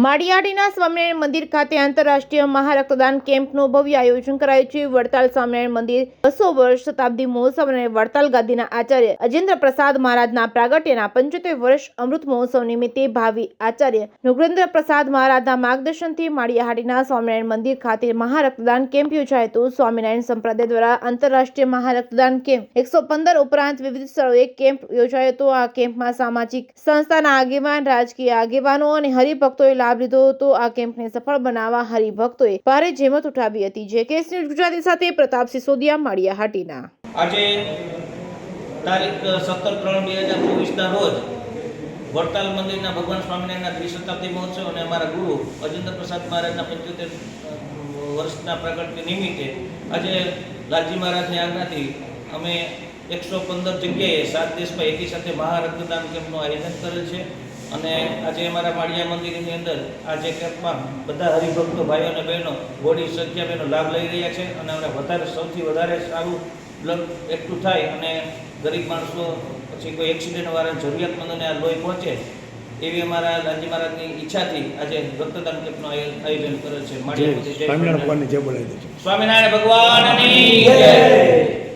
માળિયાહાટીના સ્વામિનારાયણ મંદિર ખાતે આંતરરાષ્ટ્રીય મહારક્તદાન કેમ્પનું ભવ્ય આયોજન કરાયું છે। વડતાલ સ્વામિનારાયણ મંદિર 200 વર્ષ શતાબ્દી મહોત્સવ અને વડતાલ ગાદીના આચાર્ય અજેન્દ્ર પ્રસાદ મહારાજના પ્રાગટ્યના 75 વર્ષ અમૃત મહોત્સવ નિમિત્તે ભાવિ આચાર્ય નુગેન્દ્ર પ્રસાદ મહારાજના માર્ગદર્શનથી માળિયાહાટીના સ્વામિનારાયણ મંદિર ખાતે મહારક્તદાન કેમ્પ યોજાયો હતો। સ્વામિનારાયણ સંપ્રદાય દ્વારા આંતરરાષ્ટ્રીય મહારક્તદાન કેમ્પ 115 ઉપરાંત વિવિધ સ્થળોએ કેમ્પ યોજાયો હતો। આ કેમ્પમાં સામાજિક સંસ્થાના આગેવાન, રાજકીય આગેવાનો અને હરિભક્તોએ લાભ લીધો હતો। આ કેમ્પને સફળ બનાવવા હરિભક્તોએ ભારે જહેમત ઉઠાવી હતી। જેકેએસ ન્યૂઝ ગુજરાતી સાથે પ્રતાપ સિસોદિયા, માળિયાહાટીના। આજે તારીખ 17/3/2024 રોજ વડતાલ મંદિરના ભગવાન સ્વામિનારાયણના ત્રિશતાબ્દી મહોત્સવ અને અમારા ગુરુ અજેન્દ્ર પ્રસાદ મહારાજના 75 વર્ષના પ્રગટ્ય નિમિત્તે આજે લાલજી મહારાજની આજ્ઞાથી અમે 115 જગ્યાએ 7 દેશમાં એકી સાથે મહારક્તદાન કેમ્પનું આયોજન કરેલ છે અને આજે અમારા માળિયા મંદિરની અંદર આજે કેમ્પમાં બધા હરિભક્તો ભાઈઓ અને બહેનો બોડી સંખ્યાનો લાભ લઈ રહ્યા છે અને અમને વધારે સૌથી વધારે સારું બ્લડ એકઠું થાય અને ગરીબ માણસો પછી કોઈ એક્સિડન્ટવાળા જરૂરિયાતમંદોને આ લોહી પહોંચે એવી અમારા લાલજી મહારાજની ઈચ્છાથી આજે રક્તદાન કેમ્પનું આયોજન કરેલ છે। સ્વામિનારાયણ ભગવાનની જય।